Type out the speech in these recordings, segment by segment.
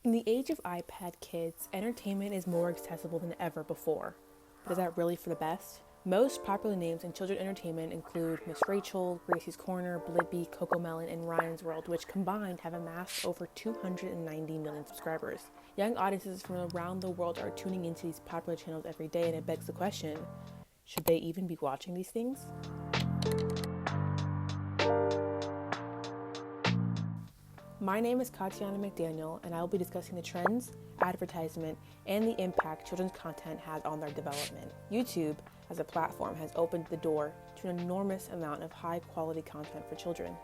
In the age of iPad kids, entertainment is more accessible than ever before. But is that really for the best? Most popular names in children's entertainment include Miss Rachel, Gracie's Corner, Blippi, Cocomelon, and Ryan's World, which combined have amassed over 290 million subscribers. Young audiences from around the world are tuning into these popular channels every day, and it begs the question, should they even be watching these things? My name is Katiana McDaniel, and I will be discussing the trends, advertisement, and the impact children's content has on their development. YouTube, as a platform, has opened the door to an enormous amount of high-quality content for children.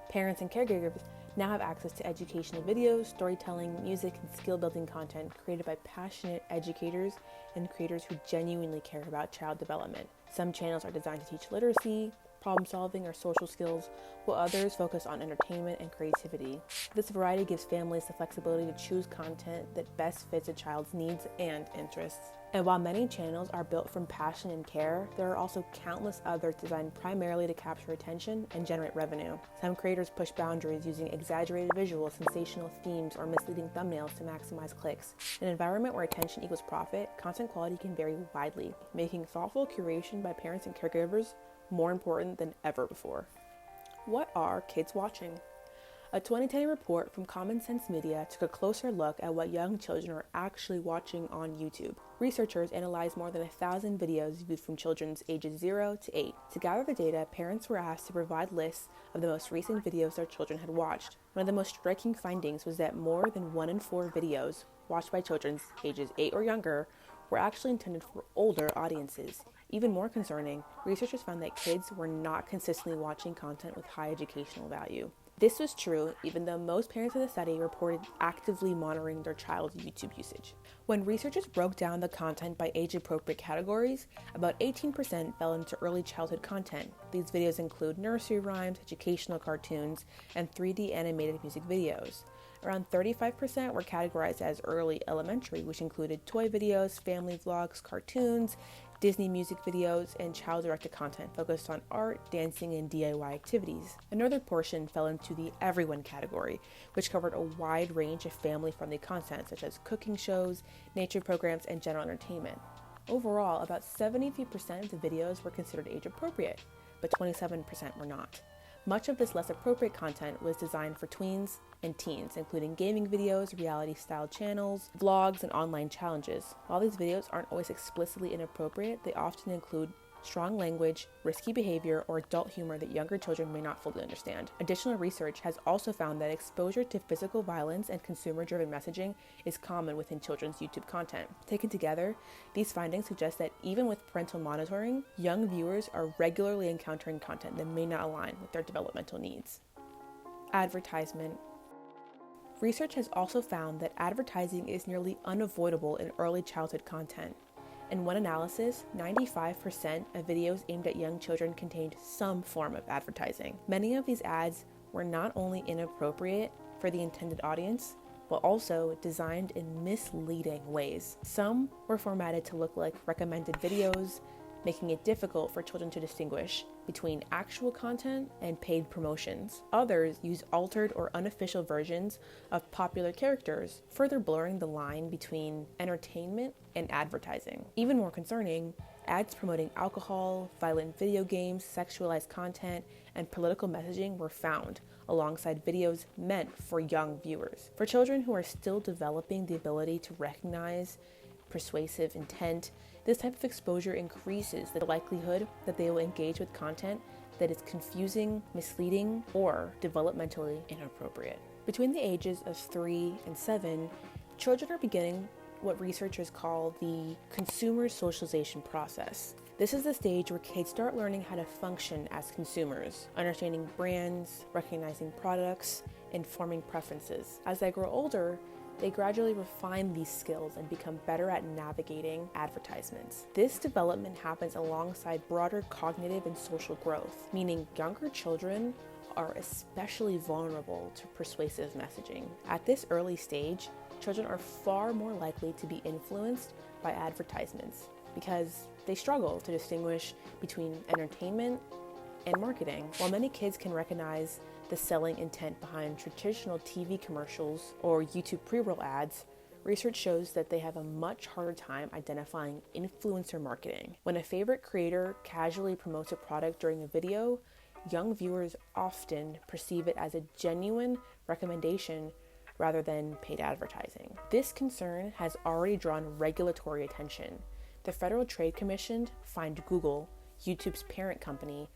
Parents and caregivers now have access to educational videos, storytelling, music, and skill-building content created by passionate educators and creators who genuinely care about child development. Some channels are designed to teach literacy, problem solving, or social skills, while others focus on entertainment and creativity. This variety gives families the flexibility to choose content that best fits a child's needs and interests. And while many channels are built from passion and care, there are also countless others designed primarily to capture attention and generate revenue. Some creators push boundaries using exaggerated visuals, sensational themes, or misleading thumbnails to maximize clicks. In an environment where attention equals profit, content quality can vary widely, making thoughtful curation by parents and caregivers more important than ever before. What are kids watching? A 2010 report from Common Sense Media took a closer look at what young children are actually watching on YouTube. Researchers analyzed more than 1,000 videos viewed from children's ages 0 to 8. To gather the data, parents were asked to provide lists of the most recent videos their children had watched. One of the most striking findings was that more than 1 in 4 videos watched by children ages 8 or younger were actually intended for older audiences. Even more concerning, researchers found that kids were not consistently watching content with high educational value. This was true even though most parents in the study reported actively monitoring their child's YouTube usage. When researchers broke down the content by age-appropriate categories, about 18% fell into early childhood content. These videos include nursery rhymes, educational cartoons, and 3D animated music videos. Around 35% were categorized as early elementary, which included toy videos, family vlogs, cartoons, Disney music videos, and child-directed content focused on art, dancing, and DIY activities. Another portion fell into the everyone category, which covered a wide range of family-friendly content such as cooking shows, nature programs, and general entertainment. Overall, about 73% of the videos were considered age-appropriate, but 27% were not. Much of this less appropriate content was designed for tweens and teens, including gaming videos, reality-style channels, vlogs, and online challenges. While these videos aren't always explicitly inappropriate, they often include strong language, risky behavior, or adult humor that younger children may not fully understand. Additional research has also found that exposure to physical violence and consumer-driven messaging is common within children's YouTube content. Taken together, these findings suggest that even with parental monitoring, young viewers are regularly encountering content that may not align with their developmental needs. Advertisement. Research has also found that advertising is nearly unavoidable in early childhood content. In one analysis, 95% of videos aimed at young children contained some form of advertising. Many of these ads were not only inappropriate for the intended audience, but also designed in misleading ways. Some were formatted to look like recommended videos, making it difficult for children to distinguish between actual content and paid promotions. Others used altered or unofficial versions of popular characters, further blurring the line between entertainment and advertising. Even more concerning, ads promoting alcohol, violent video games, sexualized content, and political messaging were found, alongside videos meant for young viewers. For children who are still developing the ability to recognize persuasive intent, this type of exposure increases the likelihood that they will engage with content that is confusing, misleading, or developmentally inappropriate. Between the ages of 3 and 7, children are beginning what researchers call the consumer socialization process. This is the stage where kids start learning how to function as consumers, understanding brands, recognizing products, and forming preferences. As they grow older, they gradually refine these skills and become better at navigating advertisements. This development happens alongside broader cognitive and social growth, meaning younger children are especially vulnerable to persuasive messaging. At this early stage, children are far more likely to be influenced by advertisements because they struggle to distinguish between entertainment and marketing. While many kids can recognize the selling intent behind traditional TV commercials or YouTube pre-roll ads, research shows that they have a much harder time identifying influencer marketing. When a favorite creator casually promotes a product during a video, young viewers often perceive it as a genuine recommendation rather than paid advertising. This concern has already drawn regulatory attention. The Federal Trade Commission fined Google, YouTube's parent company,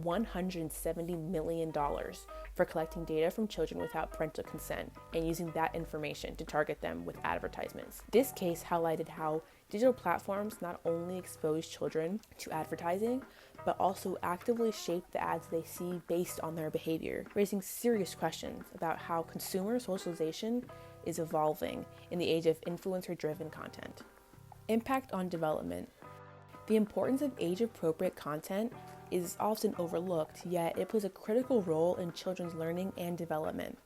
$170 million for collecting data from children without parental consent and using that information to target them with advertisements. This case highlighted how digital platforms not only expose children to advertising, but also actively shape the ads they see based on their behavior, raising serious questions about how consumer socialization is evolving in the age of influencer-driven content. Impact on development. The importance of age-appropriate content is often overlooked, yet it plays a critical role in children's learning and development.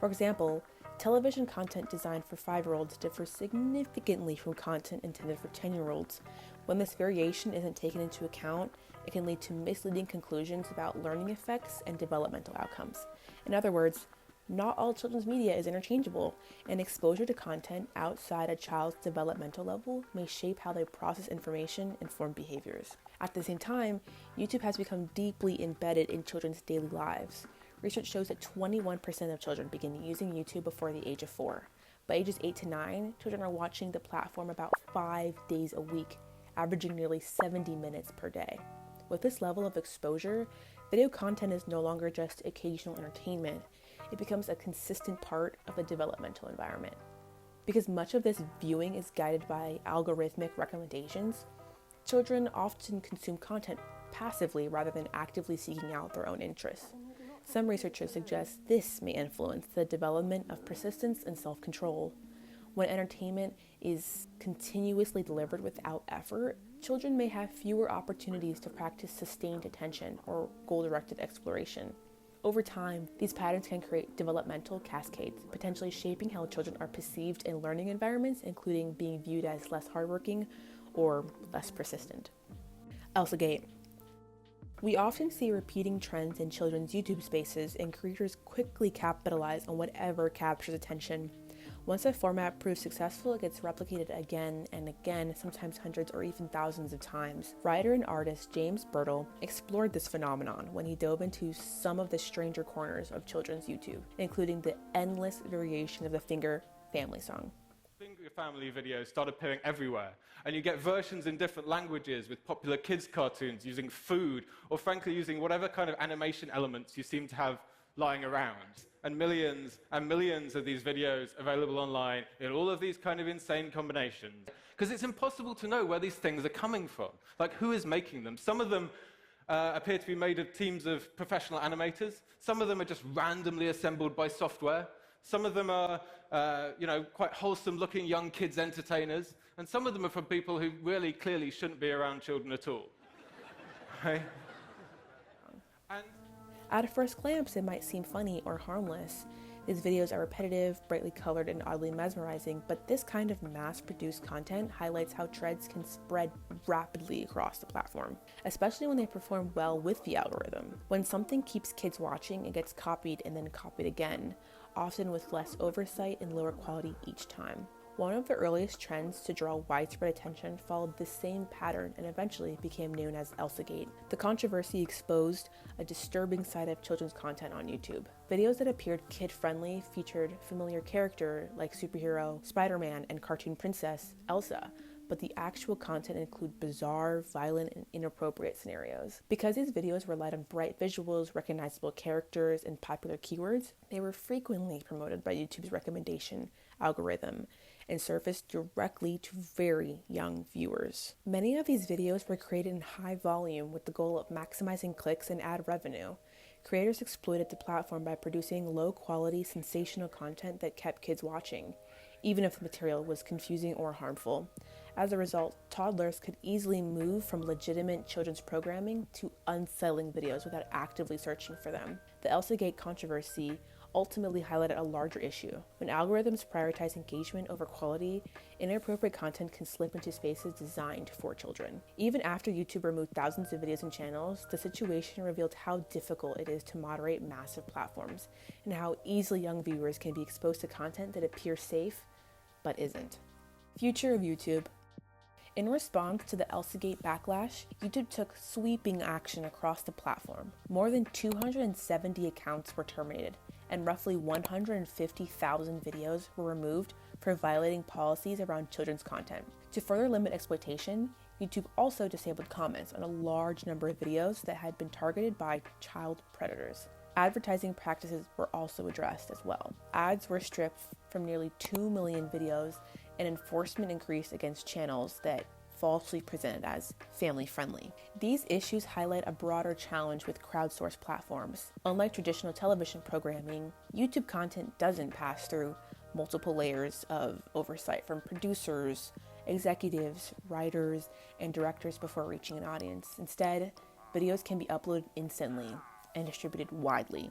For example, television content designed for 5-year-olds differs significantly from content intended for 10-year-olds. When this variation isn't taken into account, it can lead to misleading conclusions about learning effects and developmental outcomes. In other words, not all children's media is interchangeable, and exposure to content outside a child's developmental level may shape how they process information and form behaviors. At the same time, YouTube has become deeply embedded in children's daily lives. Research shows that 21% of children begin using YouTube before the age of 4. By ages 8 to 9, children are watching the platform about 5 days a week, averaging nearly 70 minutes per day. With this level of exposure, video content is no longer just occasional entertainment. It becomes a consistent part of the developmental environment. Because much of this viewing is guided by algorithmic recommendations, children often consume content passively rather than actively seeking out their own interests. Some researchers suggest this may influence the development of persistence and self-control. When entertainment is continuously delivered without effort, children may have fewer opportunities to practice sustained attention or goal-directed exploration. Over time, these patterns can create developmental cascades, potentially shaping how children are perceived in learning environments, including being viewed as less hardworking or less persistent. ElsaGate. We often see repeating trends in children's YouTube spaces, and creators quickly capitalize on whatever captures attention. Once a format proves successful, it gets replicated again and again, sometimes hundreds or even thousands of times. Writer and artist James Birtle explored this phenomenon when he dove into some of the stranger corners of children's YouTube, including the endless variation of the Finger family song. Finger family videos start appearing everywhere, and you get versions in different languages with popular kids' cartoons using food, or frankly using whatever kind of animation elements you seem to have lying around. And millions of these videos available online in all of these kind of insane combinations. Because it's impossible to know where these things are coming from. Like, who is making them? Some of them appear to be made of teams of professional animators. Some of them are just randomly assembled by software. Some of them are, quite wholesome-looking young kids entertainers. And some of them are from people who really clearly shouldn't be around children at all. Right? And at first glance, it might seem funny or harmless. These videos are repetitive, brightly colored, and oddly mesmerizing, but this kind of mass-produced content highlights how trends can spread rapidly across the platform, especially when they perform well with the algorithm. When something keeps kids watching, it gets copied and then copied again, often with less oversight and lower quality each time. One of the earliest trends to draw widespread attention followed the same pattern and eventually became known as ElsaGate. The controversy exposed a disturbing side of children's content on YouTube. Videos that appeared kid-friendly featured familiar characters like superhero Spider-Man and cartoon princess Elsa, but the actual content included bizarre, violent, and inappropriate scenarios. Because these videos relied on bright visuals, recognizable characters, and popular keywords, they were frequently promoted by YouTube's recommendation algorithm and surfaced directly to very young viewers. Many of these videos were created in high volume with the goal of maximizing clicks and ad revenue. Creators exploited the platform by producing low-quality, sensational content that kept kids watching, even if the material was confusing or harmful. As a result, toddlers could easily move from legitimate children's programming to unsettling videos without actively searching for them. The ElsaGate controversy ultimately highlighted a larger issue. When algorithms prioritize engagement over quality, inappropriate content can slip into spaces designed for children. Even after YouTube removed thousands of videos and channels, the situation revealed how difficult it is to moderate massive platforms and how easily young viewers can be exposed to content that appears safe but isn't. Future of YouTube. In response to the ElsaGate backlash, YouTube took sweeping action across the platform. More than 270 accounts were terminated, and roughly 150,000 videos were removed for violating policies around children's content. To further limit exploitation, YouTube also disabled comments on a large number of videos that had been targeted by child predators. Advertising practices were also addressed as well. Ads were stripped from nearly 2 million videos, and enforcement increased against channels that falsely presented as family-friendly. These issues highlight a broader challenge with crowdsourced platforms. Unlike traditional television programming, YouTube content doesn't pass through multiple layers of oversight from producers, executives, writers, and directors before reaching an audience. Instead, videos can be uploaded instantly and distributed widely,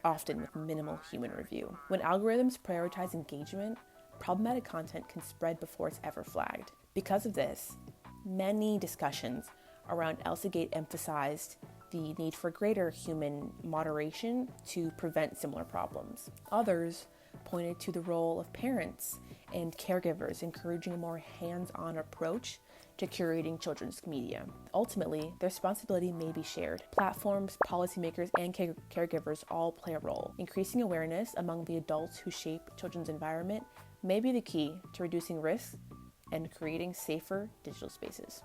often with minimal human review. When algorithms prioritize engagement, problematic content can spread before it's ever flagged. Because of this, many discussions around ElsaGate emphasized the need for greater human moderation to prevent similar problems. Others pointed to the role of parents and caregivers encouraging a more hands-on approach to curating children's media. Ultimately, the responsibility may be shared. Platforms, policymakers, and caregivers all play a role. Increasing awareness among the adults who shape children's environment may be the key to reducing risks and creating safer digital spaces.